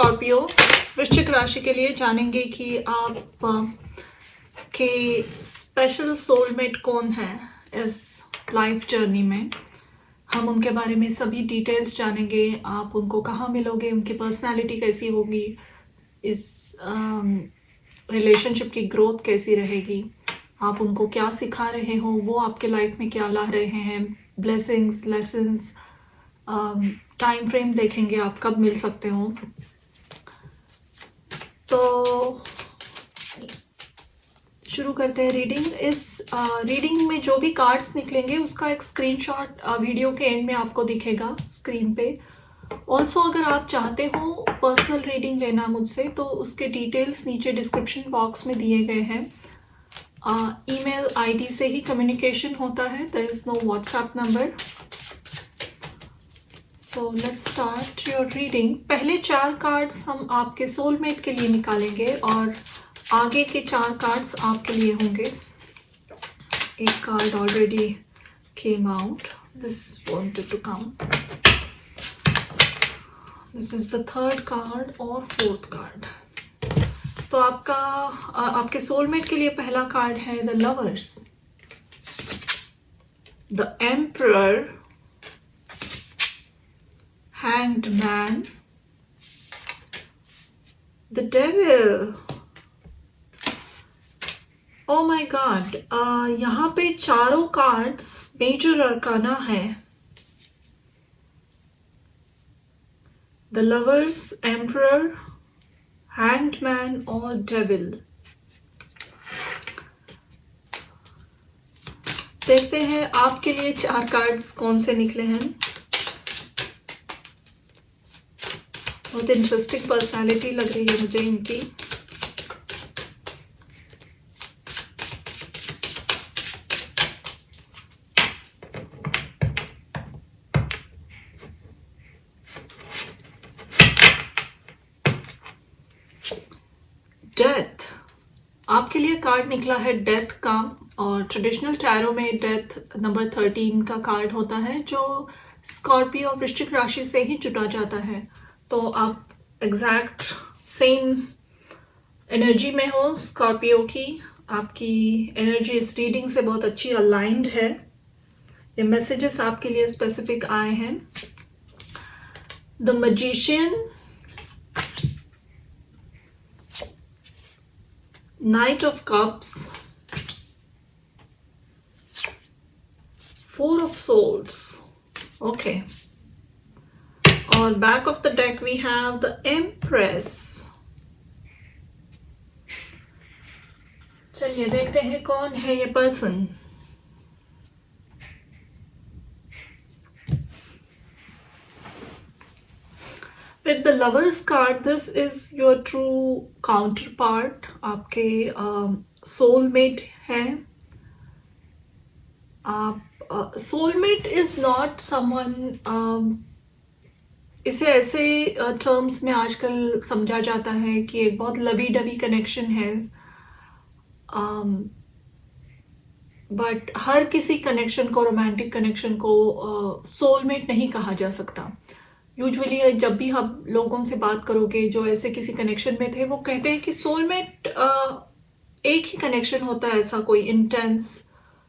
Scorpio वृश्चिक राशि के लिए जानेंगे कि आप के स्पेशल सोलमेट कौन है इस लाइफ जर्नी में। हम उनके बारे में सभी डिटेल्स जानेंगे। आप उनको कहाँ मिलोगे, उनकी पर्सनालिटी कैसी होगी, इस रिलेशनशिप की ग्रोथ कैसी रहेगी, आप उनको क्या सिखा रहे हो, वो आपके लाइफ में क्या ला रहे हैं, ब्लेसिंग्स, लेसन्स, टाइम फ्रेम देखेंगे आप कब मिल सकते हो। तो शुरू करते हैं रीडिंग। इस रीडिंग में जो भी कार्ड्स निकलेंगे उसका एक स्क्रीनशॉट वीडियो के एंड में आपको दिखेगा स्क्रीन पे। ऑल्सो अगर आप चाहते हो पर्सनल रीडिंग लेना मुझसे तो उसके डिटेल्स नीचे डिस्क्रिप्शन बॉक्स में दिए गए हैं। ईमेल आईडी से ही कम्युनिकेशन होता है, there is no WhatsApp number. So let's start your reading. पहले 4 कार्ड्स हम आपके सोलमेट के लिए निकालेंगे और आगे के 4 कार्ड्स आपके लिए होंगे। एक card already came out, this wanted to come, this is the 3rd card और 4th कार्ड। तो आपके सोलमेट के लिए पहला कार्ड है the lovers, the emperor, hanged man, the devil. Oh my God, यहाँ पे चारों कार्ड्स मेजर अरकाना है। The lovers, emperor, hanged man और डेविल। देखते हैं आपके लिए 4 कार्ड्स कौन से निकले हैं। बहुत इंटरेस्टिंग पर्सनालिटी लग रही है मुझे इनकी। डेथ, आपके लिए कार्ड निकला है डेथ का, और ट्रेडिशनल टैरो में डेथ नंबर 13 का कार्ड होता है जो स्कॉर्पियो और वृश्चिक राशि से ही जुड़ा जाता है। तो आप एग्जैक्ट सेम एनर्जी में हो स्कॉर्पियो की। आपकी एनर्जी इस रीडिंग से बहुत अच्छी अलाइंड है। ये मैसेजेस आपके लिए स्पेसिफिक आए हैं। The magician, Knight of Cups, 4 of Swords, okay, और back of the deck we have the Empress। चलिए देखते हैं कौन है ये person. With the Lovers card, this is your true counterpart, आपके soulmate हैं। आप soulmate is not someone, इसे ऐसे टर्म्स में आजकल समझा जाता है कि एक बहुत लवी डवी कनेक्शन है, बट हर किसी कनेक्शन को, रोमांटिक कनेक्शन को सोलमेट नहीं कहा जा सकता। यूजुअली जब भी हम लोगों से बात करोगे जो ऐसे किसी कनेक्शन में थे, वो कहते हैं कि सोलमेट एक ही कनेक्शन होता है, ऐसा कोई इंटेंस,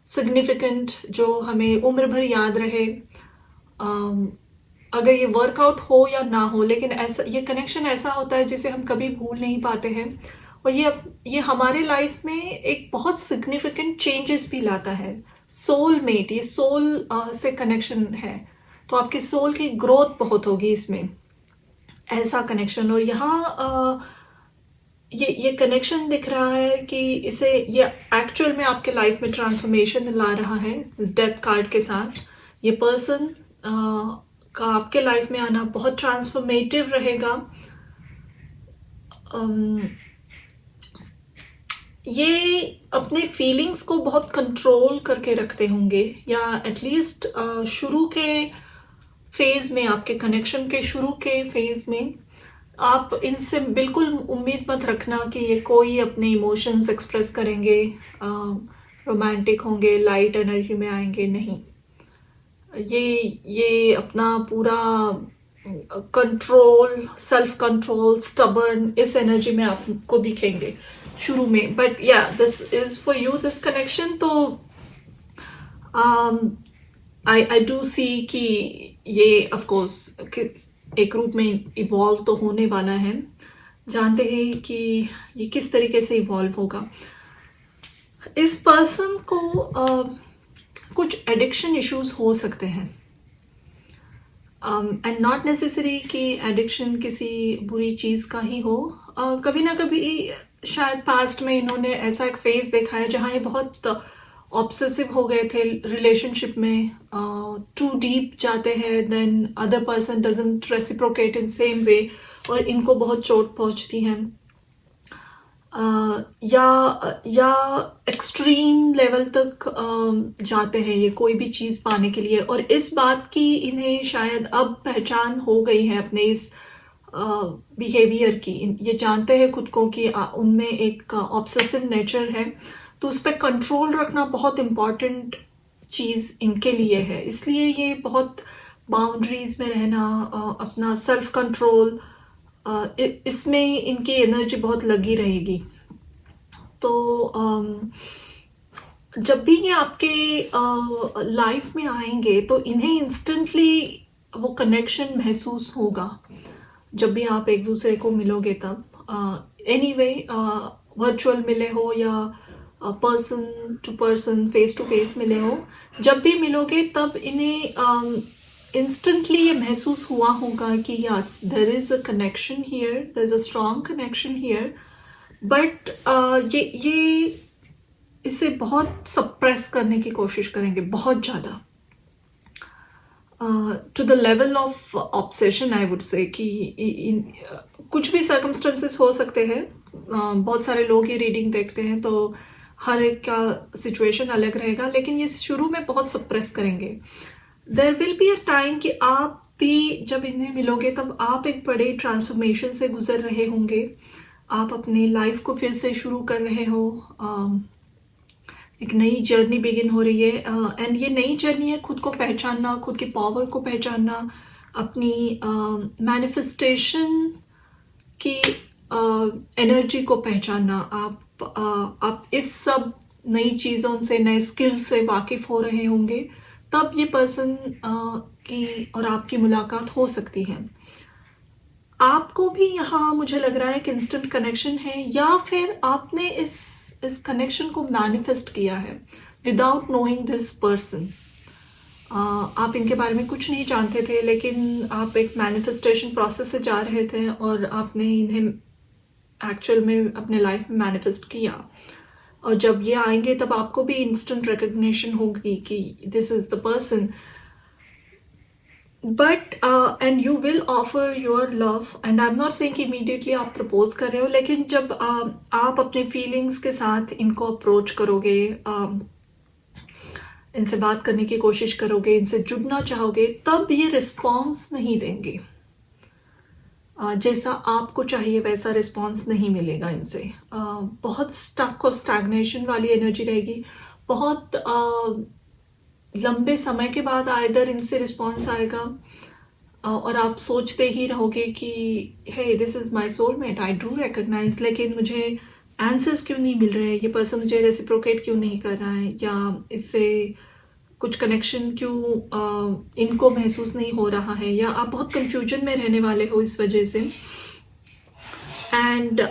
सिग्निफिकेंट, जो हमें उम्र भर याद रहे, अगर ये वर्कआउट हो या ना हो, लेकिन ऐसा ये कनेक्शन ऐसा होता है जिसे हम कभी भूल नहीं पाते हैं। और ये हमारे लाइफ में एक बहुत सिग्निफिकेंट चेंजेस भी लाता है। सोलमेट, ये सोल से कनेक्शन है, तो आपकी सोल की ग्रोथ बहुत होगी इसमें, ऐसा कनेक्शन। और यहाँ ये कनेक्शन दिख रहा है कि ये एक्चुअल में आपके लाइफ में ट्रांसफॉर्मेशन ला रहा है डेथ कार्ड के साथ। ये पर्सन का आपके लाइफ में आना बहुत ट्रांसफॉर्मेटिव रहेगा। ये अपने फीलिंग्स को बहुत कंट्रोल करके रखते होंगे, या एटलीस्ट शुरू के फेज में, आपके कनेक्शन के शुरू के फेज में आप इनसे बिल्कुल उम्मीद मत रखना कि ये कोई अपने इमोशंस एक्सप्रेस करेंगे, रोमांटिक होंगे, लाइट एनर्जी में आएंगे। नहीं, ये अपना पूरा कंट्रोल, सेल्फ कंट्रोल, स्टबर्न, इस एनर्जी में आपको दिखेंगे शुरू में. बट या this is for you, this connection. तो आई डू सी कि ये ऑफ कोर्स एक रूप में इवॉल्व तो होने वाला है. जानते हैं कि ये किस तरीके से इवॉल्व होगा. इस पर्सन को कुछ एडिक्शन इश्यूज हो सकते हैं, एंड नॉट नेसेसरी कि एडिक्शन किसी बुरी चीज़ का ही हो. कभी ना कभी शायद पास्ट में इन्होंने ऐसा एक फेज देखा है जहाँ ये बहुत ऑब्सेसिव हो गए थे रिलेशनशिप में, टू डीप जाते हैं, then other person doesn't reciprocate in same way और इनको बहुत चोट पहुंचती है. या एक्सट्रीम लेवल तक जाते हैं ये कोई भी चीज़ पाने के लिए. और इस बात की इन्हें शायद अब पहचान हो गई है अपने इस बिहेवियर की. ये जानते हैं खुद को कि उनमें एक ऑब्सेसिव नेचर है, तो उस पर कंट्रोल रखना बहुत इम्पॉर्टेंट चीज़ इनके लिए है. इसलिए ये बहुत बाउंड्रीज में रहना, अपना सेल्फ कंट्रोल, इसमें इनकी एनर्जी बहुत लगी रहेगी. तो जब भी ये आपके लाइफ में आएंगे तो इन्हें इंस्टेंटली वो कनेक्शन महसूस होगा जब भी आप एक दूसरे को मिलोगे तब. एनीवे, वर्चुअल मिले हो या person to person, face to face मिले हो, जब भी मिलोगे तब इन्हें इंस्टेंटली ये महसूस हुआ होगा कि yes, there is a connection here, there is a strong connection here. But ये इसे बहुत सप्रेस करने की कोशिश करेंगे, बहुत ज़्यादा, to the level of obsession. I would say कि कुछ भी सर्कमस्टेंसेस हो सकते हैं. बहुत सारे लोग ये रीडिंग देखते हैं तो हर एक का सिचुएशन अलग रहेगा, लेकिन ये शुरू में बहुत सप्रेस करेंगे. There will be a time कि आप भी जब इन्हें मिलोगे तब आप एक बड़े ट्रांसफॉर्मेशन से गुजर रहे होंगे. आप अपनी लाइफ को फिर से शुरू कर रहे हो, एक नई जर्नी बिगिन हो रही है. एंड ये नई जर्नी है खुद को पहचानना, खुद की पावर को पहचानना, अपनी मैनिफेस्टेशन की एनर्जी को पहचानना. आप इस सब नई चीज़ों से, नए स्किल से वाकिफ हो रहे होंगे, तब ये पर्सन की और आपकी मुलाकात हो सकती है. आपको भी यहाँ मुझे लग रहा है कि इंस्टेंट कनेक्शन है, या फिर आपने इस कनेक्शन को मैनिफेस्ट किया है विदाउट नोइंग दिस पर्सन. आप इनके बारे में कुछ नहीं जानते थे, लेकिन आप एक मैनिफेस्टेशन प्रोसेस से जा रहे थे और आपने इन्हें एक्चुअल में अपने लाइफ में मैनिफेस्ट किया. और जब ये आएंगे तब आपको भी इंस्टेंट रिकग्निशन होगी कि this is the person. But and you will offer your love, and I am not saying कि इमीडिएटली आप प्रपोज कर रहे हो, लेकिन जब आप अपने फीलिंग्स के साथ इनको अप्रोच करोगे, इनसे बात करने की कोशिश करोगे, इनसे जुड़ना चाहोगे, तब ये रिस्पॉन्स नहीं देंगे. जैसा आपको चाहिए वैसा रिस्पॉन्स नहीं मिलेगा इनसे. बहुत स्टक और स्टैग्नेशन वाली एनर्जी रहेगी. बहुत लंबे समय के बाद आइदर इनसे रिस्पॉन्स आएगा और आप सोचते ही रहोगे कि hey, this is my soulmate, I do recognise, लेकिन मुझे आंसर्स क्यों नहीं मिल रहे हैं, ये पर्सन मुझे रेसिप्रोकेट क्यों नहीं कर रहा है, या इससे कुछ कनेक्शन क्यों इनको महसूस नहीं हो रहा है, या आप बहुत कंफ्यूजन में रहने वाले हो इस वजह से. एंड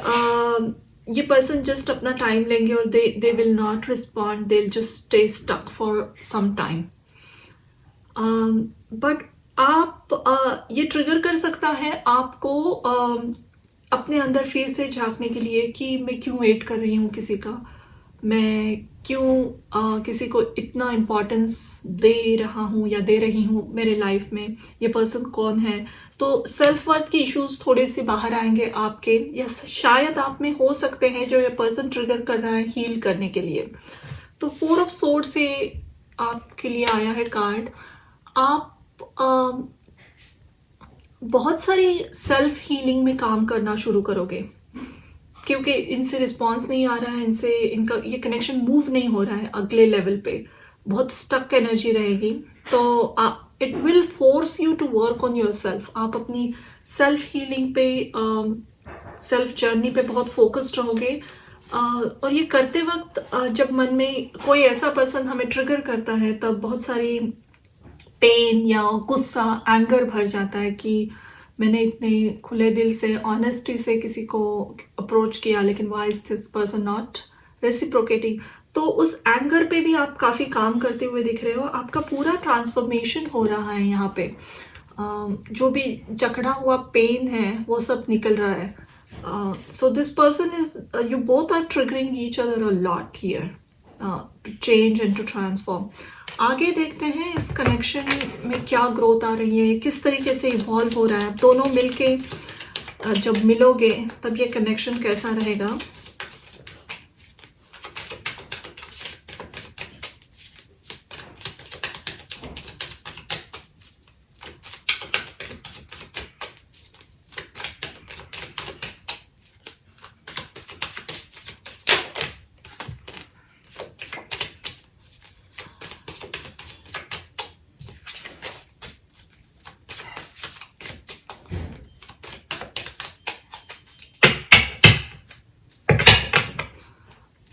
ये पर्सन जस्ट अपना टाइम लेंगे और they will not respond, they will just stay stuck for some time. But आप ये ट्रिगर कर सकता है आपको अपने अंदर फिर से झांकने के लिए कि मैं क्यों वेट कर रही हूँ किसी का, मैं क्यों किसी को इतना इम्पोर्टेंस दे रहा हूँ या दे रही हूँ मेरे लाइफ में, ये पर्सन कौन है. तो सेल्फ वर्थ के इश्यूज थोड़े से बाहर आएंगे आपके, या शायद आप में हो सकते हैं जो ये पर्सन ट्रिगर कर रहा है हील करने के लिए. तो 4 ऑफ सोर्ड से आपके लिए आया है कार्ड. आप बहुत सारी सेल्फ हीलिंग में काम करना शुरू करोगे, क्योंकि इनसे रिस्पॉन्स नहीं आ रहा है, इनका ये कनेक्शन मूव नहीं हो रहा है अगले लेवल पे, बहुत स्टक एनर्जी रहेगी. तो it will force you to work on yourself. आप अपनी सेल्फ हीलिंग पे, सेल्फ जर्नी पे बहुत फोकस्ड रहोगे। और ये करते वक्त जब मन में कोई ऐसा पर्सन हमें ट्रिगर करता है, तब बहुत सारी पेन या गुस्सा, एंगर भर जाता है कि मैंने इतने खुले दिल से, ऑनेस्टी से किसी को अप्रोच किया, लेकिन why is this person not reciprocating. तो उस एंगर पे भी आप काफ़ी काम करते हुए दिख रहे हो। आपका पूरा ट्रांसफॉर्मेशन हो रहा है यहाँ पे। जो भी जकड़ा हुआ पेन है वो सब निकल रहा है। So this person is, you both are triggering each other a lot here to change and to transform. आगे देखते हैं इस कनेक्शन में क्या ग्रोथ आ रही है, किस तरीके से इवॉल्व हो रहा है। दोनों मिलके जब मिलोगे तब ये कनेक्शन कैसा रहेगा।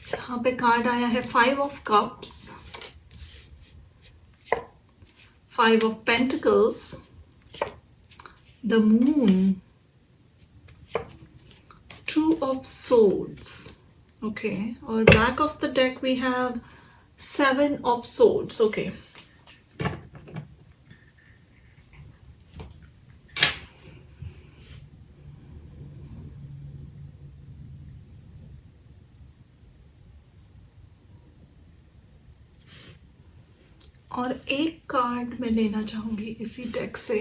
यहाँ पे कार्ड आया है 5 of cups, 5 of pentacles, the moon, 2 of swords. Okay, और back of the deck we have 7 of swords. Okay, और एक कार्ड मैं लेना चाहूंगी इसी डेक से।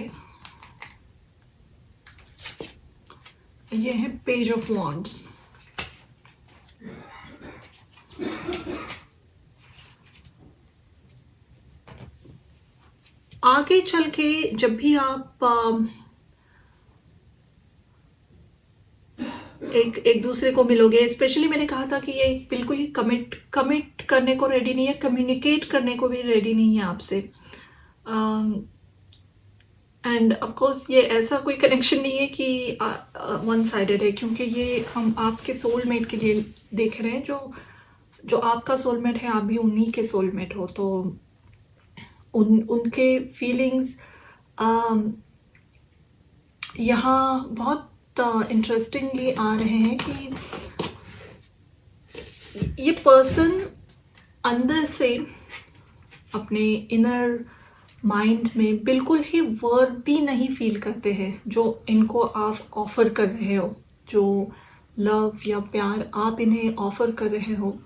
ये है पेज ऑफ वॉन्ड्स। आगे चल के जब भी आप एक दूसरे को मिलोगे, स्पेशली मैंने कहा था कि ये बिल्कुल ही कमिट करने को रेडी नहीं है, कम्युनिकेट करने को भी रेडी नहीं है आपसे। एंड ऑफ कोर्स ये ऐसा कोई कनेक्शन नहीं है कि वन साइडेड है, क्योंकि ये हम आपके सोलमेट के लिए देख रहे हैं। जो आपका सोलमेट है, आप भी उन्हीं के सोलमेट हो, तो उनके फीलिंग्स यहाँ बहुत इंटरेस्टिंगली आ रहे हैं कि ये पर्सन अंदर से अपने इनर माइंड में बिल्कुल ही वर्दी नहीं फील करते हैं जो इनको आप ऑफर कर रहे हो, जो लव या प्यार आप इन्हें ऑफर कर रहे हो।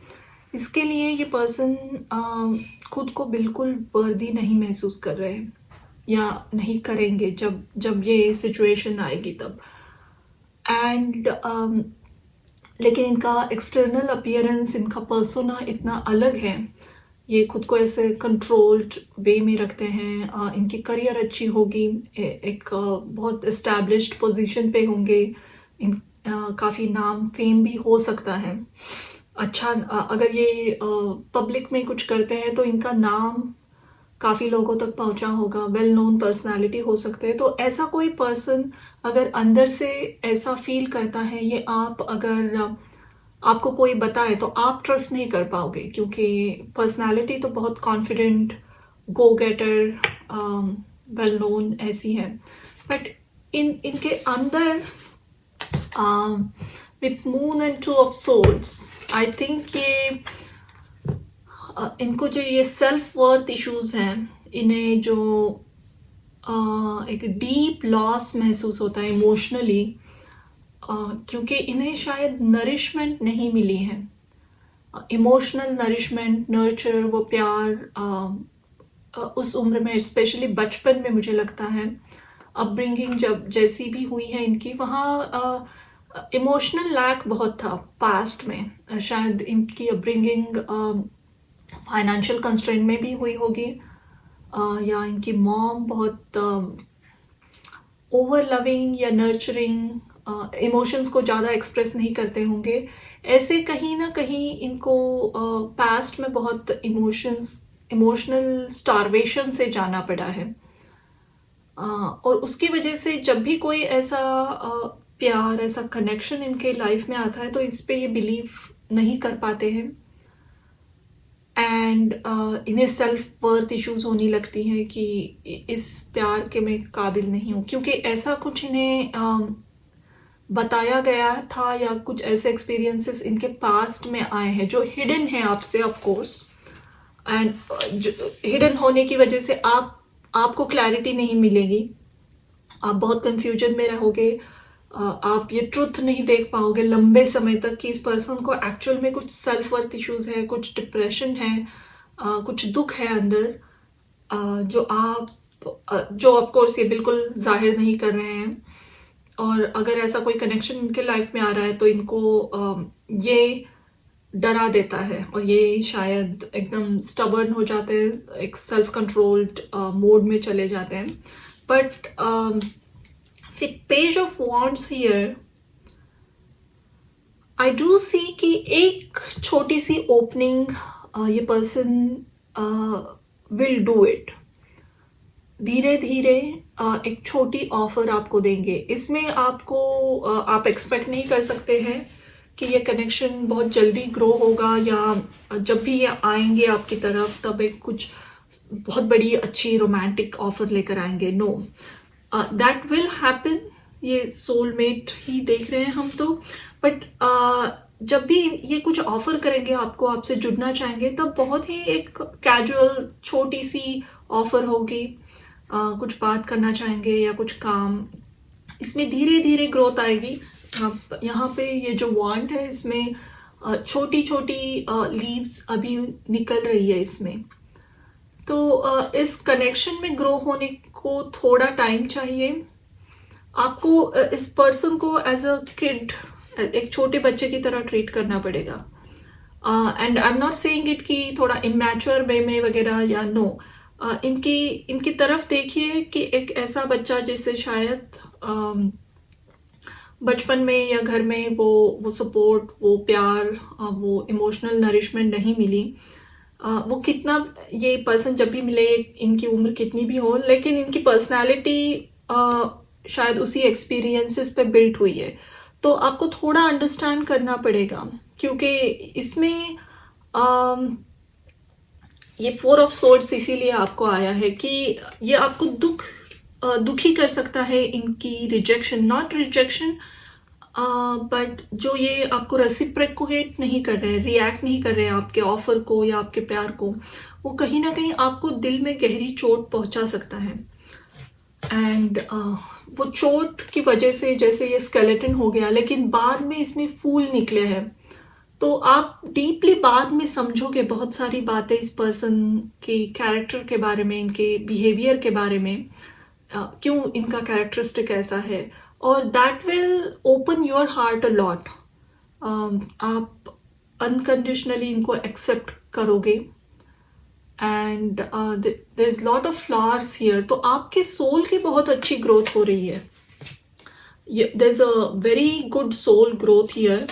इसके लिए ये पर्सन खुद को बिल्कुल वर्दी नहीं महसूस कर रहे हैं या नहीं करेंगे जब ये सिचुएशन आएगी तब। एंड लेकिन इनका एक्सटर्नल अपीयरेंस, इनका पर्सोना इतना अलग है। ये खुद को ऐसे कंट्रोल्ड वे में रखते हैं। इनकी करियर अच्छी होगी, एक बहुत इस्टेब्लिश्ड पोजीशन पे होंगे, काफ़ी नाम फेम भी हो सकता है। अच्छा, अगर ये पब्लिक में कुछ करते हैं तो इनका नाम काफ़ी लोगों तक पहुंचा होगा, वेल नोन पर्सनालिटी हो सकते हैं। तो ऐसा कोई पर्सन अगर अंदर से ऐसा फील करता है, ये आप अगर आपको कोई बताए तो आप ट्रस्ट नहीं कर पाओगे, क्योंकि पर्सनालिटी तो बहुत कॉन्फिडेंट, गो गेटर, वेल नोन ऐसी है। बट इनके अंदर with moon and 2 of swords, I think ये इनको जो ये सेल्फ वर्थ इश्यूज हैं, इन्हें जो एक डीप लॉस महसूस होता है इमोशनली, क्योंकि इन्हें शायद नरिशमेंट नहीं मिली है, इमोशनल नरिशमेंट, नर्चर, वो प्यार उस उम्र में, स्पेशली बचपन में मुझे लगता है अपब्रिंगिंग जब जैसी भी हुई है इनकी, वहाँ इमोशनल लैक बहुत था पास्ट में। शायद इनकी अपब्रिंगिंग फाइनेंशियल कंस्ट्रेंट में भी हुई होगी, या इनकी मॉम बहुत ओवर लविंग या नर्चरिंग, इमोशंस को ज़्यादा एक्सप्रेस नहीं करते होंगे। ऐसे कहीं ना कहीं इनको पास्ट में बहुत इमोशनल स्टारवेशन से जाना पड़ा है। और उसकी वजह से जब भी कोई ऐसा प्यार, ऐसा कनेक्शन इनके लाइफ में आता है तो इस पे ये बिलीव नहीं कर पाते हैं एंड इन्हें सेल्फ वर्थ इश्यूज होने लगती हैं कि इस प्यार के मैं काबिल नहीं हूँ, क्योंकि ऐसा कुछ इन्हें बताया गया था या कुछ ऐसे एक्सपीरियंसेस इनके पास्ट में आए हैं जो हिडन है आपसे ऑफ कोर्स। एंड हिडन होने की वजह से आपको क्लैरिटी नहीं मिलेगी, आप बहुत कंफ्यूजन में रहोगे, आप ये ट्रुथ नहीं देख पाओगे लंबे समय तक कि इस पर्सन को एक्चुअल में कुछ सेल्फ वर्थ इश्यूज है, कुछ डिप्रेशन है, कुछ दुख है अंदर, जो ऑफ कोर्स ये बिल्कुल जाहिर नहीं कर रहे हैं। और अगर ऐसा कोई कनेक्शन इनके लाइफ में आ रहा है तो इनको ये डरा देता है और ये शायद एकदम स्टबर्न हो जाते हैं, एक सेल्फ कंट्रोल्ड मोड में चले जाते हैं। But page of wands here I do see कि एक छोटी सी ओपनिंग ये पर्सन विल डू इट। धीरे धीरे एक छोटी ऑफर आपको देंगे। इसमें आप एक्सपेक्ट नहीं कर सकते हैं कि ये कनेक्शन बहुत जल्दी ग्रो होगा या जब भी ये आएंगे आपकी तरफ तब एक कुछ बहुत बड़ी अच्छी रोमांटिक ऑफर लेकर आएंगे। No, that will happen. ये सोलमेट ही देख रहे हैं हम तो, बट जब भी ये कुछ ऑफर करेंगे आपको, आपसे जुड़ना चाहेंगे, तब बहुत ही एक कैजुअल छोटी सी ऑफर होगी। कुछ बात करना चाहेंगे या कुछ काम, इसमें धीरे धीरे ग्रोथ आएगी। यहाँ पे ये जो वॉन्ड है इसमें छोटी छोटी लीव्स अभी निकल रही है इसमें। तो इस कनेक्शन में ग्रो होने को थोड़ा टाइम चाहिए। आपको इस पर्सन को एज अ किड, एक छोटे बच्चे की तरह ट्रीट करना पड़ेगा। And I am not saying it कि थोड़ा इमैच्योर वे में वगैरह, या नो, इनकी तरफ देखिए कि एक ऐसा बच्चा जिससे शायद बचपन में या घर में वो सपोर्ट, वो प्यार, वो इमोशनल नरिशमेंट नहीं मिली। वो कितना, ये पर्सन जब भी मिले, इनकी उम्र कितनी भी हो, लेकिन इनकी पर्सनालिटी शायद उसी एक्सपीरियंसेस पे बिल्ट हुई है। तो आपको थोड़ा अंडरस्टैंड करना पड़ेगा, क्योंकि इसमें ये 4 ऑफ सोर्ड्स इसीलिए आपको आया है कि ये आपको दुखी कर सकता है। इनकी रिजेक्शन, नॉट रिजेक्शन, बट जो ये आपको रेसिप्रोकेट नहीं कर रहे हैं, रिएक्ट नहीं कर रहे हैं आपके ऑफर को या आपके प्यार को, वो कहीं ना कहीं आपको दिल में गहरी चोट पहुंचा सकता है। एंड वो चोट की वजह से जैसे ये स्केलेटन हो गया, लेकिन बाद में इसमें फूल निकले हैं, तो आप डीपली बाद में समझोगे बहुत सारी बातें इस पर्सन के कैरेक्टर के बारे में, इनके बिहेवियर के बारे में, क्यों इनका कैरेक्टरिस्टिक ऐसा है, और that will open your heart a lot. आप अनकंडीशनली इनको एक्सेप्ट करोगे। And there is lot of flowers here. तो आपके सोल की बहुत अच्छी ग्रोथ हो रही है। There is a very good soul growth here.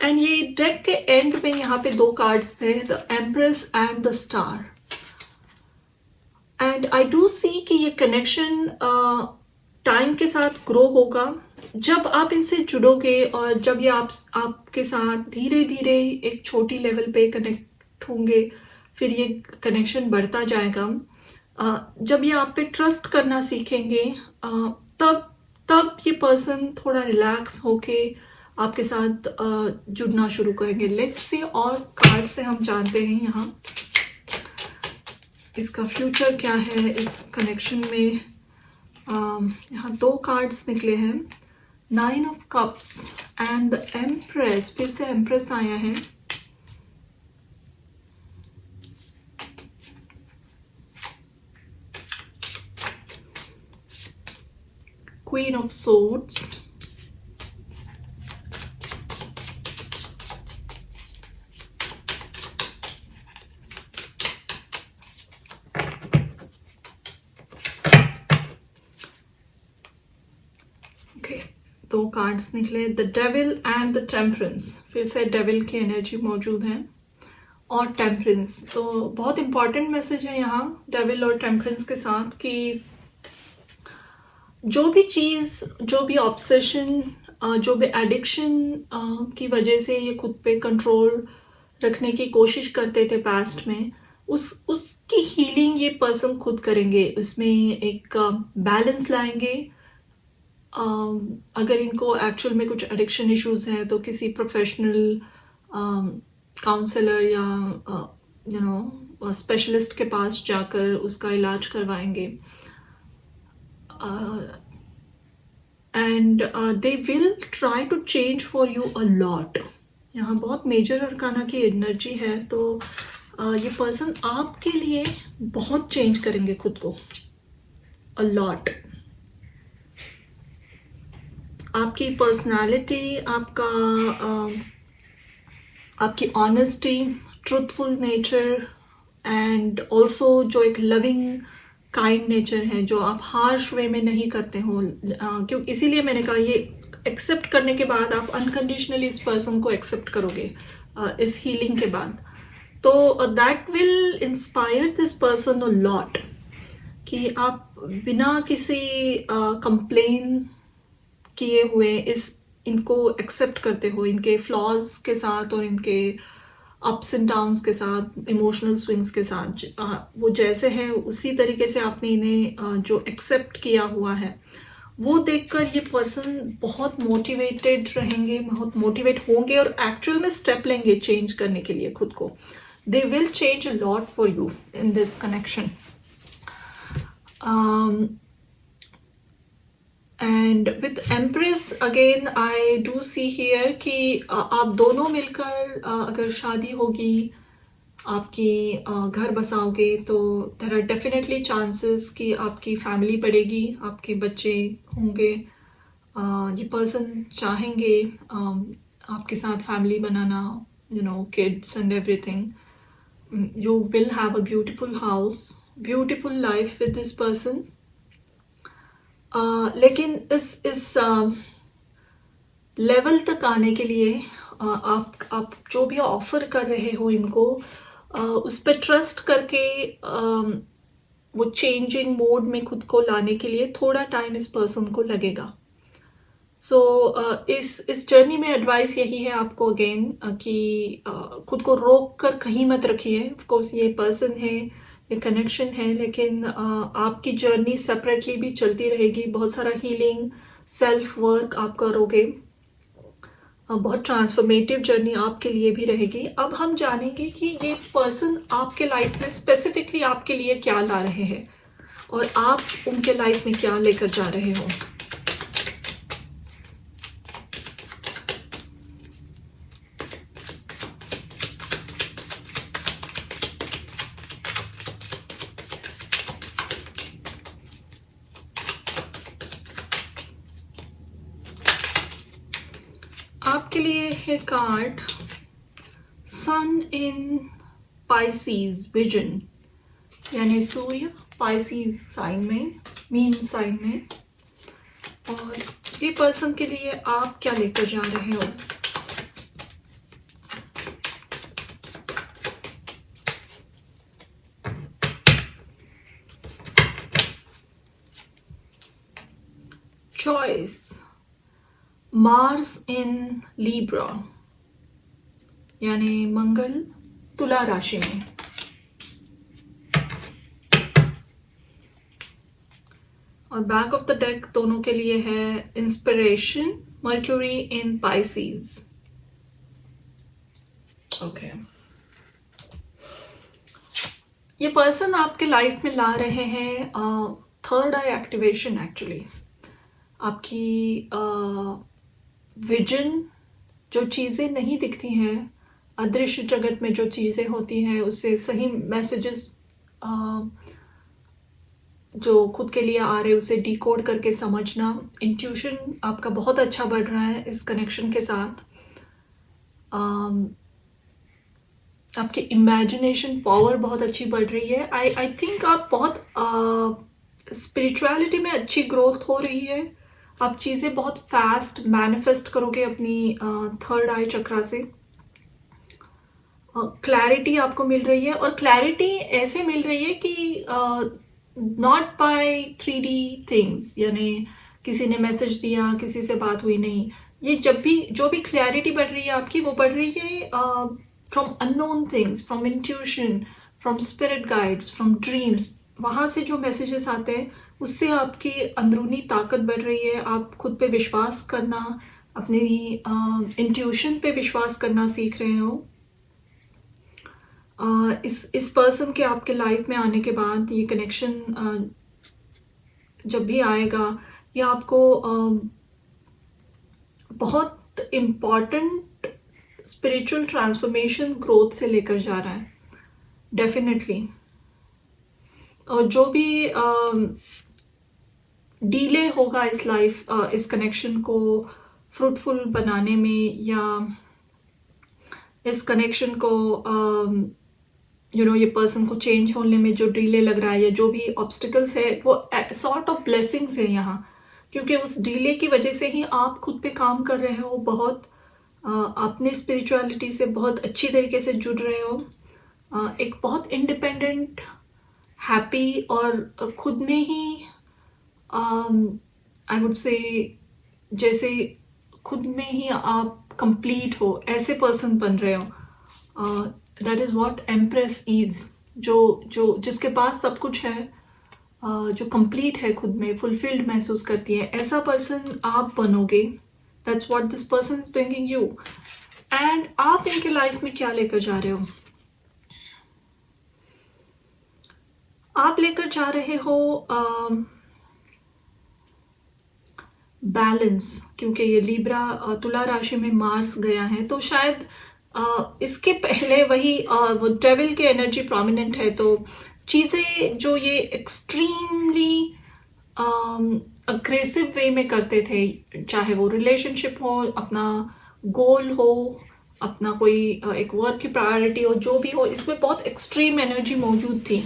And ये डेक के एंड में यहाँ पे 2 कार्ड्स थे, the empress and the star. And I do see कि ये कनेक्शन टाइम के साथ ग्रो होगा। जब आप इनसे जुड़ोगे और जब ये आपके साथ धीरे धीरे एक छोटी लेवल पे कनेक्ट होंगे, फिर ये कनेक्शन बढ़ता जाएगा। जब ये आप पे ट्रस्ट करना सीखेंगे, तब ये पर्सन थोड़ा रिलैक्स होके आपके साथ जुड़ना शुरू करेंगे। लेट्स से और कार्ड से हम जानते हैं यहाँ इसका फ्यूचर क्या है इस कनेक्शन में। यहाँ 2 कार्ड्स निकले हैं, 9 of cups and the empress. फिर से एम्प्रेस आया है। क्वीन ऑफ सोर्ड्स, दो कार्ड्स निकले, the devil and the temperance. फिर से डेविल की एनर्जी मौजूद है और टेम्परेंस। तो बहुत इंपॉर्टेंट मैसेज है यहाँ डेविल और टेम्परेंस के साथ कि जो भी चीज़, जो भी ऑब्सेशन, जो भी एडिक्शन की वजह से ये खुद पे कंट्रोल रखने की कोशिश करते थे पास्ट में, उसकी हीलिंग ये पर्सन खुद करेंगे। उसमें एक बैलेंस लाएंगे। अगर इनको एक्चुअल में कुछ एडिक्शन इश्यूज हैं तो किसी प्रोफेशनल काउंसलर या स्पेशलिस्ट के पास जाकर उसका इलाज करवाएंगे। And they will try to change for you a lot. यहाँ बहुत मेजर अरकाना की एनर्जी है, तो ये पर्सन आपके लिए बहुत चेंज करेंगे खुद को, अ लॉट। आपकी पर्सनालिटी, आपकी honesty, truthful nature and also जो एक लविंग काइंड नेचर है, जो आप हार्श वे में नहीं करते हो। क्योंकि इसीलिए मैंने कहा ये एक्सेप्ट करने के बाद आप अनकंडीशनली इस पर्सन को एक्सेप्ट करोगे इस हीलिंग के बाद। तो that will inspire this person a lot, कि आप बिना किसी कंप्लेन किए हुए इनको एक्सेप्ट करते हो, इनके फ्लॉज के साथ और इनके अप्स एंड डाउन्स के साथ, इमोशनल स्विंग्स के साथ। वो जैसे है उसी तरीके से आपने इन्हें जो एक्सेप्ट किया हुआ है, वो देखकर ये पर्सन बहुत मोटिवेटेड रहेंगे, बहुत मोटिवेट होंगे और एक्चुअल में स्टेप लेंगे चेंज करने के लिए खुद को। They will change a lot for you in this connection. And with empress again I do see here कि आप दोनों मिलकर अगर शादी होगी, आपकी घर बसाओगे, तो देर आर डेफिनेटली चांसेस कि आपकी फैमिली बढ़ेगी, आपके बच्चे होंगे। ये पर्सन चाहेंगे आपके साथ family banana, kids and everything. You will have a beautiful house, beautiful life with this person. लेकिन इस लेवल तक आने के लिए आप जो भी ऑफर कर रहे हो इनको, उस पर ट्रस्ट करके वो चेंजिंग मोड में खुद को लाने के लिए थोड़ा टाइम इस पर्सन को लगेगा। सो इस जर्नी में एडवाइस यही है आपको अगेन कि खुद को रोक कर कहीं मत रखिए। ऑफकोर्स ये पर्सन है, ये कनेक्शन है, लेकिन आपकी जर्नी सेपरेटली भी चलती रहेगी। बहुत सारा हीलिंग, सेल्फ वर्क आप करोगे, बहुत ट्रांसफॉर्मेटिव जर्नी आपके लिए भी रहेगी। अब हम जानेंगे कि ये पर्सन आपके लाइफ में स्पेसिफिकली आपके लिए क्या ला रहे हैं और आप उनके लाइफ में क्या लेकर जा रहे हो। आपके लिए है कार्ड सन इन पाइसीज विजन, यानी सूर्य पाइसीज साइन में, मीन साइन में। और ये पर्सन के लिए आप क्या लेकर जा रहे हो। चॉइस, मार्स इन लीब्रा, यानी मंगल तुला राशि में। और बैक ऑफ द डेक दोनों के लिए है इंस्पिरेशन, मर्क्यूरी इन पाइसीज। ओके, ये पर्सन आपके लाइफ में ला रहे हैं थर्ड आई एक्टिवेशन। एक्चुअली आपकी विजन, जो चीज़ें नहीं दिखती हैं अदृश्य जगत में, जो चीज़ें होती हैं उससे सही मैसेजेस जो खुद के लिए आ रहे उसे डिकोड करके समझना। इंट्यूशन आपका बहुत अच्छा बढ़ रहा है इस कनेक्शन के साथ। आपकी इमेजिनेशन पावर बहुत अच्छी बढ़ रही है। आई थिंक आप बहुत स्पिरिचुअलिटी में अच्छी ग्रोथ हो रही है। आप चीज़ें बहुत फास्ट मैनिफेस्ट करोगे अपनी थर्ड आई चक्रा से। क्लैरिटी आपको मिल रही है, और क्लैरिटी ऐसे मिल रही है कि नॉट बाय 3D थिंग्स, यानी किसी ने मैसेज दिया, किसी से बात हुई, नहीं। ये जब भी जो भी क्लैरिटी बढ़ रही है आपकी, वो बढ़ रही है from unknown things, from intuition, from spirit guides, from dreams. वहाँ से जो मैसेजेस आते हैं उससे आपकी अंदरूनी ताकत बढ़ रही है। आप खुद पे विश्वास करना, अपनी इंट्यूशन पे विश्वास करना सीख रहे हो। इस पर्सन के आपके लाइफ में आने के बाद ये कनेक्शन जब भी आएगा, ये आपको बहुत इम्पॉर्टेंट स्पिरिचुअल ट्रांसफॉर्मेशन, ग्रोथ से लेकर जा रहा है डेफिनेटली। और जो भी डीले होगा इस कनेक्शन को फ्रूटफुल बनाने में, या इस कनेक्शन को ये पर्सन को चेंज होने में जो डिले लग रहा है, या जो भी ऑब्स्टिकल्स है, वो सॉर्ट ऑफ ब्लेसिंग्स है यहाँ। क्योंकि उस डिले की वजह से ही आप खुद पे काम कर रहे हो, बहुत अपने स्पिरिचुअलिटी से बहुत अच्छी तरीके से जुड़ रहे हो। एक बहुत इंडिपेंडेंट, हैप्पी और खुद में ही आई वुड से जैसे खुद में ही आप कंप्लीट हो, ऐसे पर्सन बन रहे हो। That is what empress is, जो जिसके पास सब कुछ है, जो कंप्लीट है, खुद में फुलफिल्ड महसूस करती है, ऐसा पर्सन आप बनोगे। That's what this person is bringing you. And आप इनके लाइफ में क्या लेकर जा रहे हो? आप लेकर जा रहे हो बैलेंस, क्योंकि ये लिब्रा तुला राशि में मार्स गया है, तो शायद इसके पहले वही वो डेविल की एनर्जी प्रोमिनेंट है। तो चीज़ें जो ये एक्सट्रीमली अग्रेसिव वे में करते थे, चाहे वो रिलेशनशिप हो, अपना गोल हो, अपना कोई एक वर्क की प्रायोरिटी हो, जो भी हो, इसमें बहुत एक्सट्रीम एनर्जी मौजूद थी,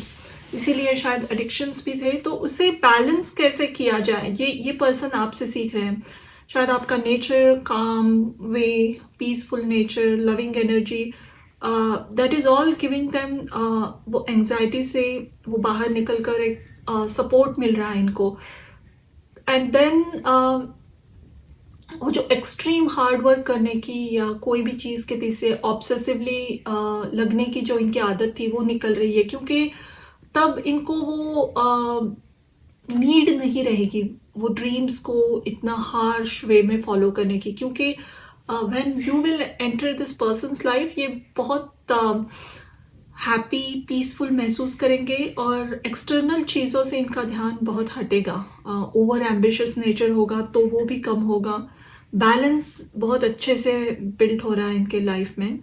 इसीलिए शायद एडिक्शंस भी थे। तो उसे बैलेंस कैसे किया जाए, ये पर्सन आपसे सीख रहे हैं। शायद आपका नेचर काम वे, peaceful nature, loving energy, that is all giving them वो एंग्जाइटी से वो बाहर निकल कर एक सपोर्ट मिल रहा है इनको। एंड देन वो जो एक्सट्रीम हार्ड वर्क करने की या कोई भी चीज़ के पीछे ऑब्सेसिवली लगने की जो इनकी आदत थी, वो निकल रही है, क्योंकि तब इनको वो नीड नहीं रहेगी वो ड्रीम्स को इतना हार्श वे में फॉलो करने की। क्योंकि when you will enter this persons life, ये बहुत हैप्पी, पीसफुल महसूस करेंगे और एक्सटर्नल चीज़ों से इनका ध्यान बहुत हटेगा। ओवर एम्बिशियस नेचर होगा तो वो भी कम होगा। बैलेंस बहुत अच्छे से बिल्ड हो रहा है इनके लाइफ में।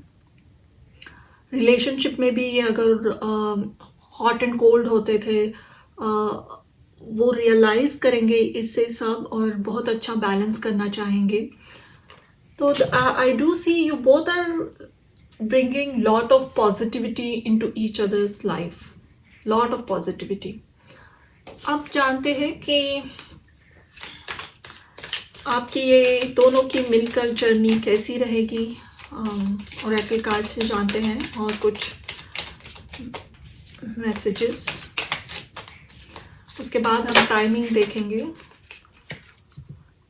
रिलेशनशिप में भी ये अगर हॉट एंड कोल्ड होते थे, वो रियलाइज करेंगे इससे सब और बहुत अच्छा बैलेंस करना चाहेंगे। तो I do see you both are bringing lot of positivity into each others life, lot of positivity. अब जानते हैं कि आपकी ये दोनों की मिलकर जर्नी कैसी रहेगी, ओरेकल कार्ड से जानते हैं, और कुछ मैसेजेस, उसके बाद हम टाइमिंग देखेंगे।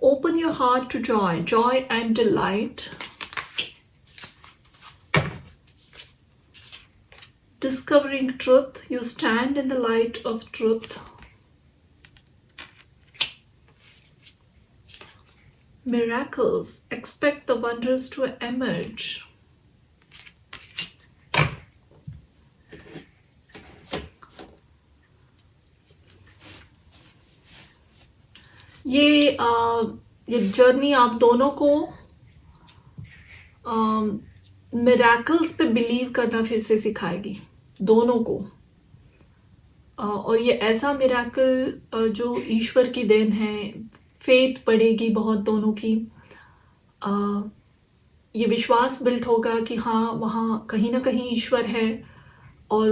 Open your heart to joy, joy and delight, discovering truth, you stand in the light of truth, miracles, expect the wonders to emerge. ये जर्नी आप दोनों को मिरेकल्स पे बिलीव करना फिर से सिखाएगी, दोनों को। और ये ऐसा मिरेकल जो ईश्वर की देन है, फेथ बढ़ेगी बहुत दोनों की। ये विश्वास बिल्ड होगा कि हाँ, वहाँ कहीं ना कहीं ईश्वर है और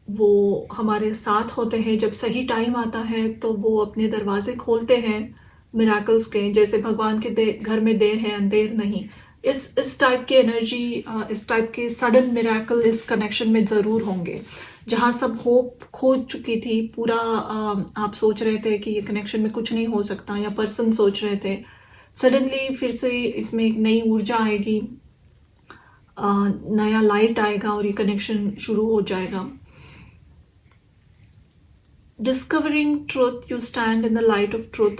वो हमारे साथ होते हैं। जब सही टाइम आता है तो वो अपने दरवाजे खोलते हैं मिराकल्स के, जैसे भगवान के घर में देर है अंधेर नहीं। इस टाइप की एनर्जी, इस टाइप के सडन मिराकल इस कनेक्शन में ज़रूर होंगे। जहाँ सब होप खो चुकी थी, पूरा आप सोच रहे थे कि ये कनेक्शन में कुछ नहीं हो सकता, या पर्सन सोच रहे थे, सडनली फिर से इसमें एक नई ऊर्जा आएगी, नया लाइट आएगा और ये कनेक्शन शुरू हो जाएगा। Discovering truth, you stand in the light of truth.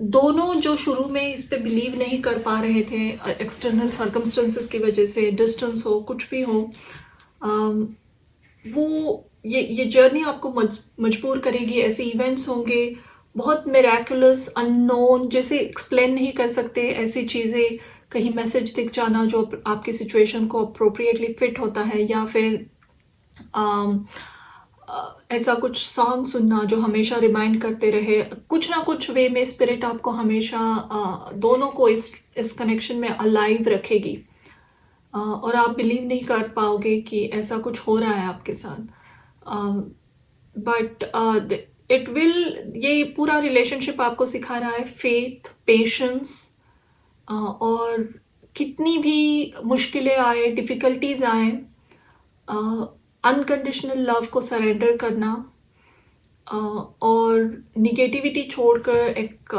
दोनों जो शुरू में इस पे बिलीव नहीं कर पा रहे थे, एक्सटर्नल सर्कमस्टेंसेस की वजह से, डिस्टेंस हो, कुछ भी हो, वो ये जर्नी आपको मजबूर करेगी। ऐसे इवेंट्स होंगे बहुत मिराकुलस, अननोन, जैसे एक्सप्लेन नहीं कर सकते, ऐसी चीज़ें, कहीं मैसेज दिख जाना जो आपकी सिचुएशन को अप्रोप्रिएटली फिट होता है, या फिर ऐसा कुछ सॉन्ग सुनना जो हमेशा रिमाइंड करते रहे, कुछ ना कुछ वे में स्पिरिट आपको हमेशा दोनों को इस कनेक्शन में अलाइव रखेगी, और आप बिलीव नहीं कर पाओगे कि ऐसा कुछ हो रहा है आपके साथ। बट इट विल, ये पूरा रिलेशनशिप आपको सिखा रहा है फेथ, पेशेंस, और कितनी भी मुश्किलें आए, डिफ़िकल्टीज आए, अनकंडीशनल लव को सरेंडर करना, और निगेटिविटी छोड़कर एक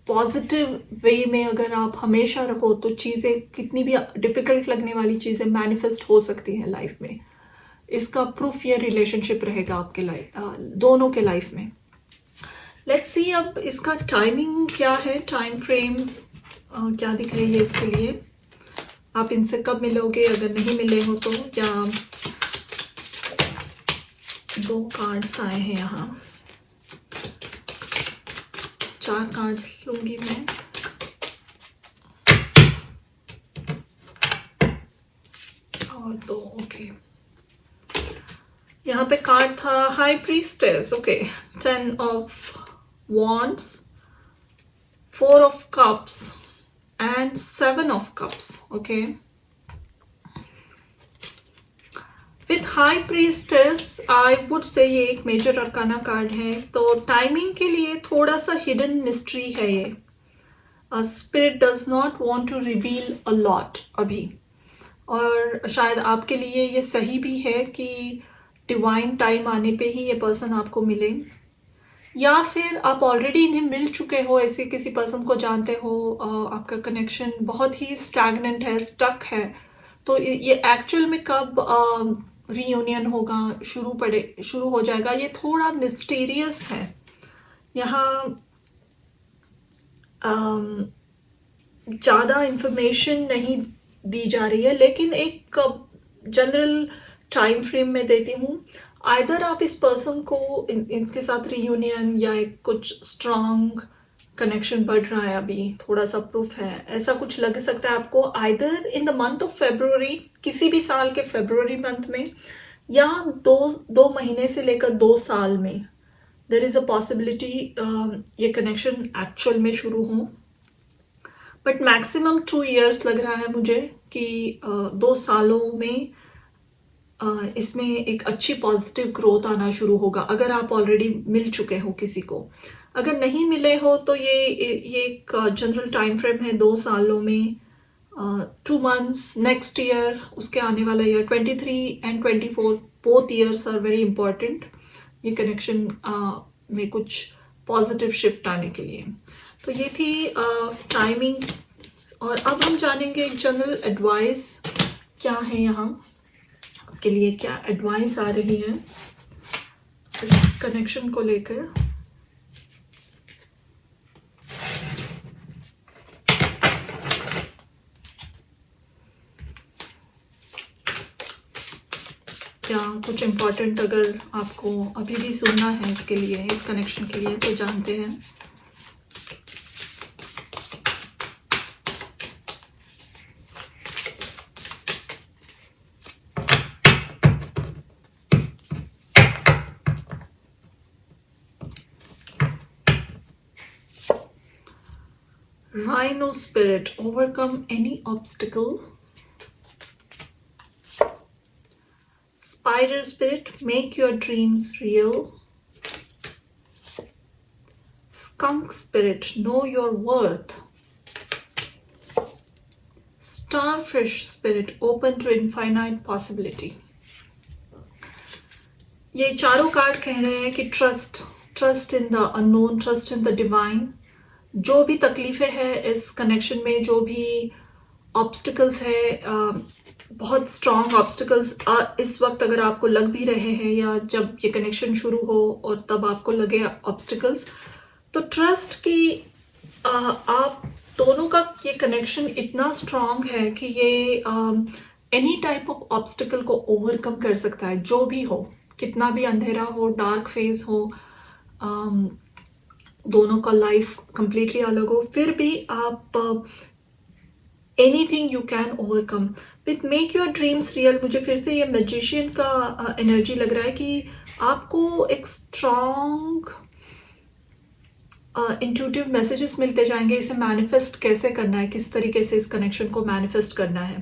पॉजिटिव वे में अगर आप हमेशा रहो तो चीज़ें, कितनी भी डिफ़िकल्ट लगने वाली चीज़ें मैनिफेस्ट हो सकती हैं लाइफ में। इसका प्रूफ ये रिलेशनशिप रहेगा आपके लाइफ, दोनों के लाइफ में। लेट्स सी अब इसका टाइमिंग क्या है, टाइम फ्रेम क्या दिख रही है इसके लिए, आप इनसे कब मिलोगे, अगर नहीं मिले हो तो, या 2 कार्ड्स आए हैं यहाँ, 4 कार्ड्स लूंगी मैं। और 2, ओके। यहाँ पे कार्ड था high priestess, okay, 10 of wands, 4 of cups and 7 of cups, okay. With high priestess I would से ये एक मेजर अरकाना कार्ड है, तो टाइमिंग के लिए थोड़ा सा हिडन मिस्ट्री है ये। Spirit does not want to reveal a lot अभी, और शायद आपके लिए ये सही भी है कि डिवाइन टाइम आने पे ही ये पर्सन आपको मिले, या फिर आप ऑलरेडी इन्हें मिल चुके हो, ऐसे किसी पर्सन को जानते हो, आपका कनेक्शन बहुत ही स्टैग्नेंट है, स्टक है, तो ये एक्चुअल में कब रीयूनियन होगा, शुरू हो जाएगा, ये थोड़ा मिस्टीरियस है। यहाँ ज़्यादा इंफॉर्मेशन नहीं दी जा रही है, लेकिन एक जनरल टाइम फ्रेम में देती हूँ। आइदर आप इस पर्सन को इनके साथ रीयूनियन या एक कुछ स्ट्रांग कनेक्शन बढ़ रहा है, अभी थोड़ा सा प्रूफ है, ऐसा कुछ लग सकता है आपको, either in the month of February, किसी भी साल के फेब्रुअरी मंथ में, या 2 महीने से लेकर 2 साल में देयर इज अ पॉसिबिलिटी ये कनेक्शन एक्चुअल में शुरू हो। बट मैक्सिमम 2 इयर्स लग रहा है मुझे कि 2 सालों में इसमें एक अच्छी पॉजिटिव ग्रोथ आना शुरू होगा, अगर आप ऑलरेडी मिल चुके हो किसी को। अगर नहीं मिले हो तो ये एक जनरल टाइम फ्रेम है 2 सालों में, 2 मंथ्स, नेक्स्ट ईयर, उसके आने वाला year 23 and 24, both years are very important ये कनेक्शन में कुछ पॉजिटिव शिफ्ट आने के लिए। तो ये थी टाइमिंग, और अब हम जानेंगे जनरल एडवाइस क्या है, यहाँ के लिए क्या एडवाइस आ रही है इस कनेक्शन को लेकर। क्या कुछ इम्पोर्टेंट अगर आपको अभी भी सुनना है इसके लिए, इस कनेक्शन के लिए, तो जानते हैं। Rhino spirit, overcome any obstacle. Spider spirit, make your dreams real. Skunk spirit, know your worth. Starfish spirit, open to infinite possibility. ये चारों कार्ड कह रहे हैं कि trust in the unknown, trust in the divine. जो भी तकलीफें हैं इस कनेक्शन में, जो भी ऑब्स्टिकल्स है, बहुत स्ट्रॉन्ग ऑब्स्टिकल्स इस वक्त अगर आपको लग भी रहे हैं या जब ये कनेक्शन शुरू हो और तब आपको लगे ऑब्स्टिकल्स, तो ट्रस्ट कि आप दोनों का ये कनेक्शन इतना स्ट्रॉन्ग है कि ये एनी टाइप ऑफ ऑब्स्टिकल को ओवरकम कर सकता है, जो भी हो, कितना भी अंधेरा हो, डार्क फेज हो, दोनों का लाइफ कंप्लीटली अलग हो, फिर भी आप anything you can overcome with make your dreams real. मुझे फिर से ये मैजिशियन का एनर्जी लग रहा है कि आपको एक स्ट्रॉन्ग इंट्यूटिव मैसेजेस मिलते जाएंगे, इसे मैनिफेस्ट कैसे करना है, किस तरीके से इस कनेक्शन को मैनिफेस्ट करना है।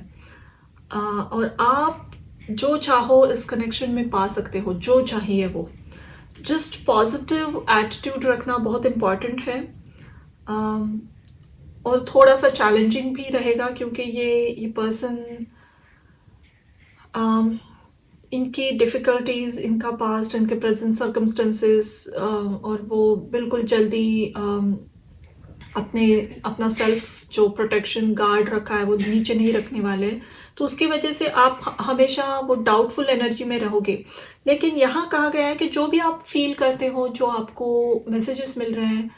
और आप जो चाहो इस कनेक्शन में पा सकते हो, जो चाहिए वो। जस्ट पॉजिटिव एटीट्यूड रखना बहुत इम्पॉर्टेंट है, और थोड़ा सा चैलेंजिंग भी रहेगा क्योंकि ये पर्सन इनकी डिफ़िकल्टीज, इनका पास्ट, इनके प्रेजेंट सर्कमस्टेंसेस, और वो बिल्कुल जल्दी अपना सेल्फ जो प्रोटेक्शन गार्ड रखा है वो नीचे नहीं रखने वाले, तो उसकी वजह से आप हमेशा वो डाउटफुल एनर्जी में रहोगे। लेकिन यहाँ कहा गया है कि जो भी आप फील करते हो, जो आपको मैसेजेस मिल रहे हैं,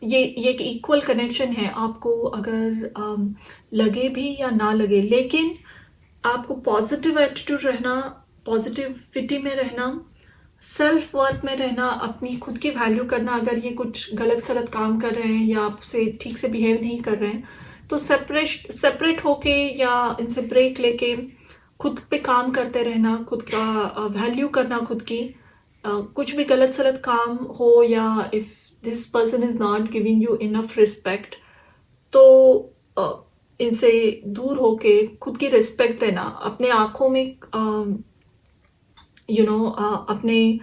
ये एक इक्वल कनेक्शन है। आपको अगर लगे भी या ना लगे, लेकिन आपको पॉजिटिव एटीट्यूड रहना, पॉजिटिविटी में रहना, सेल्फ वर्थ में रहना, अपनी खुद की वैल्यू करना। अगर ये कुछ गलत सलत काम कर रहे हैं या आपसे ठीक से बिहेव नहीं कर रहे हैं, तो सेपरेट होके या इनसे ब्रेक लेके खुद पे काम करते रहना, खुद का वैल्यू करना, खुद की कुछ भी गलत सलत काम हो या if this person is not giving you enough respect, तो इनसे दूर होके खुद की रिस्पेक्ट देना, अपने आँखों में अपने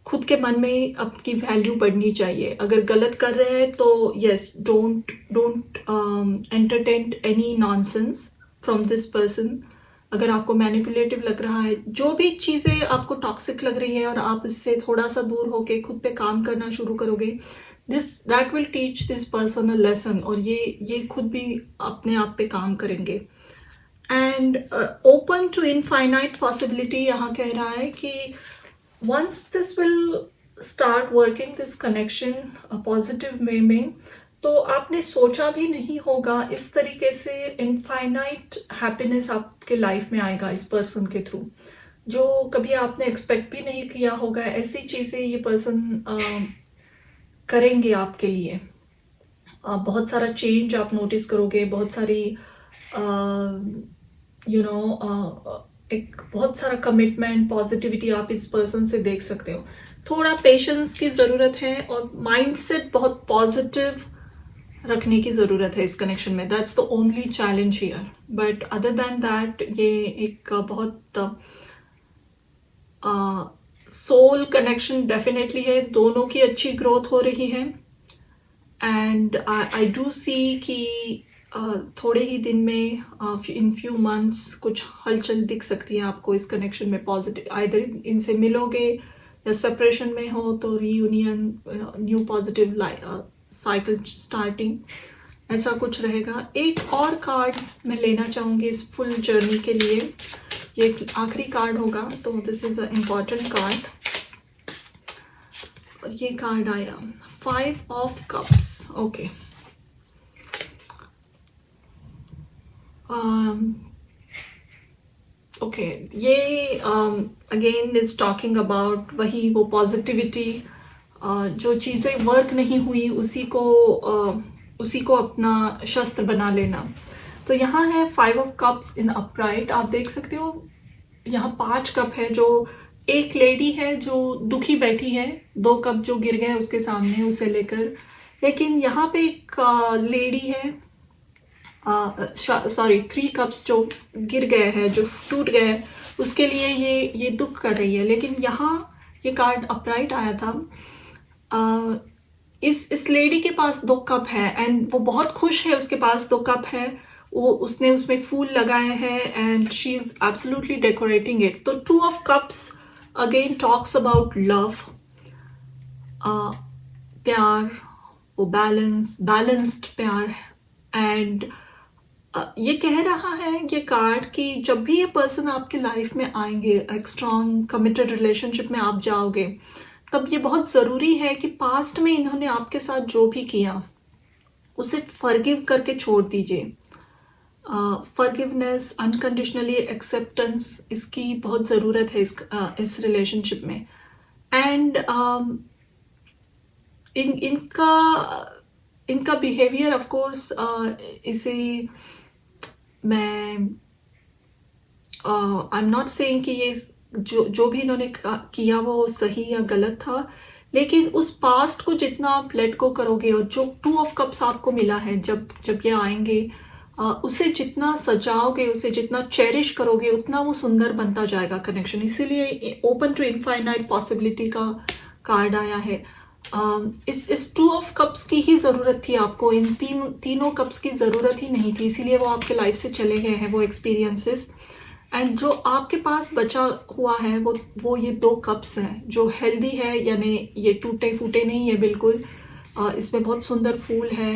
खुद के मन में आपकी वैल्यू बढ़नी चाहिए। अगर गलत कर रहे हैं तो yes, don't entertain any nonsense from this person. अगर आपको मैनिपुलेटिव लग रहा है, जो भी चीज़ें आपको टॉक्सिक लग रही है और आप इससे थोड़ा सा दूर होके खुद पे काम करना शुरू करोगे, that will teach this person a lesson, और ये खुद भी अपने आप पे काम करेंगे। And open to infinite possibility यहाँ कह रहा है कि once this will start working this connection positive way में, तो आपने सोचा भी नहीं होगा इस तरीके से इनफाइनाइट हैप्पीनेस आपके लाइफ में आएगा इस पर्सन के थ्रू, जो कभी आपने एक्सपेक्ट भी नहीं किया होगा। ऐसी चीज़ें ये पर्सन करेंगे आपके लिए। बहुत सारा चेंज आप नोटिस करोगे, बहुत सारी एक बहुत सारा कमिटमेंट, पॉजिटिविटी आप इस पर्सन से देख सकते हो। थोड़ा पेशेंस की ज़रूरत है और माइंडसेट बहुत पॉजिटिव रखने की ज़रूरत है इस कनेक्शन में। That's the only challenge here, but other than that ये एक बहुत सोल कनेक्शन डेफिनेटली है। दोनों की अच्छी ग्रोथ हो रही है, एंड आई डू सी कि थोड़े ही दिन में, इन फ्यू मंथ्स, कुछ हलचल दिख सकती है आपको इस कनेक्शन में पॉजिटिव। आइदर इनसे मिलोगे या सेपरेशन में हो तो reunion, new positive cycle starting, ऐसा कुछ रहेगा। एक और कार्ड मैं लेना चाहूँगी इस फुल जर्नी के लिए, ये आखिरी कार्ड होगा, तो this is a important card. ये कार्ड आया 5 ऑफ कप्स। ओके, ओके, ये अगेन इज टॉकिंग अबाउट वही वो पॉजिटिविटी, जो चीज़ें वर्क नहीं हुई उसी को अपना शस्त्र बना लेना। तो यहाँ है 5 ऑफ कप्स इन अपराइट। आप देख सकते हो यहाँ 5 कप है, जो एक लेडी है जो दुखी बैठी है, 2 कप जो गिर गए उसके सामने उसे लेकर। लेकिन यहाँ पे एक लेडी है, सॉरी 3 कप्स जो गिर गए हैं, जो टूट गए, उसके लिए ये दुख कर रही है। लेकिन यहाँ ये कार्ड अपराइट आया था। इस लेडी के पास 2 कप है एंड वो बहुत खुश है, उसके पास 2 कप है। वो उसने उसमें फूल लगाए हैं and she is absolutely decorating it. तो 2 of Cups again talks about love, प्यार, वो बैलेंस्ड प्यार. एंड ये कह रहा है ये कार्ड कि जब भी ये पर्सन आपके लाइफ में आएंगे, एक स्ट्रॉन्ग कमिटेड रिलेशनशिप में आप जाओगे, तब ये बहुत ज़रूरी है कि पास्ट में इन्होंने आपके साथ जो भी किया उसे फॉरगिव करके छोड़ दीजिए. फॉरगिवनेस, अनकंडीशनली एक्सेप्टेंस, इसकी बहुत ज़रूरत है इस रिलेशनशिप में. एंड इनका बिहेवियर ऑफ कोर्स, इसे मैं आई एम नॉट सेइंग कि ये जो भी इन्होंने किया वो सही या गलत था, लेकिन उस पास्ट को जितना आप लेट गो करोगे और जो 2 of Cups आपको मिला है जब ये आएंगे, उसे जितना सजाओगे, उसे जितना चेरिश करोगे, उतना वो सुंदर बनता जाएगा कनेक्शन. इसीलिए ओपन टू इनफाइनाइट पॉसिबिलिटी का कार्ड आया है. इस 2 of Cups की ही ज़रूरत थी आपको, इन तीनों कप्स की ज़रूरत ही नहीं थी, इसीलिए वो आपके लाइफ से चले गए हैं वो एक्सपीरियंसेस. एंड जो आपके पास बचा हुआ है वो ये 2 कप्स हैं जो हेल्दी है, यानी ये टूटे फूटे नहीं है बिल्कुल. इसमें बहुत सुंदर फूल है,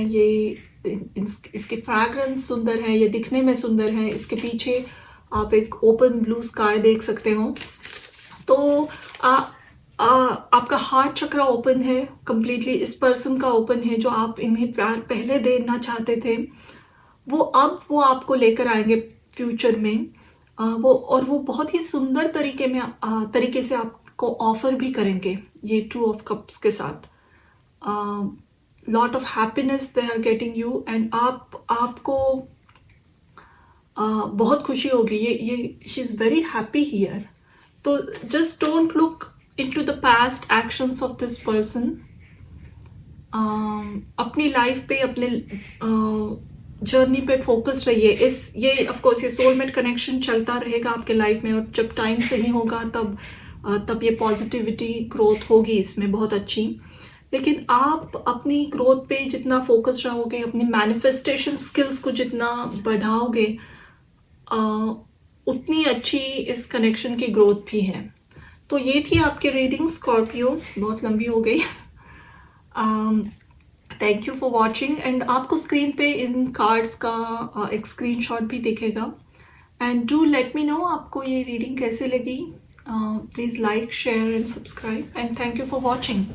इसकी फ्रैग्रेंस सुंदर है, ये दिखने में सुंदर है. इसके पीछे आप एक ओपन ब्लू स्काई देख सकते हो. तो आपका हार्ट चक्र ओपन है कंप्लीटली, इस पर्सन का ओपन है. जो आप इन्हें प्यार पहले देना चाहते थे वो आपको लेकर आएंगे फ्यूचर में. वो बहुत ही सुंदर तरीके से आपको ऑफर भी करेंगे ये 2 of Cups के साथ. Lot of happiness they are getting you. And आपको बहुत खुशी होगी. ये she is very happy here. तो just don't look into the past actions of this person. अपनी लाइफ पे, अपने जर्नी पे फोकस रहिए. ये ऑफ कोर्स ये सोलमेट कनेक्शन चलता रहेगा आपके लाइफ में, और जब टाइम सही होगा तब ये पॉजिटिविटी ग्रोथ होगी इसमें बहुत अच्छी. लेकिन आप अपनी ग्रोथ पे जितना फोकस रहोगे, अपनी मैनिफेस्टेशन स्किल्स को जितना बढ़ाओगे, उतनी अच्छी इस कनेक्शन की ग्रोथ भी है. तो ये थी आपकी रीडिंग स्कॉर्पियो, बहुत लंबी हो गई. Thank you for watching. And आपको स्क्रीन पे इन कार्ड्स का एक स्क्रीनशॉट भी दिखेगा. And do let me know आपको ये रीडिंग कैसे लगी. Please like, share and subscribe. And thank you for watching.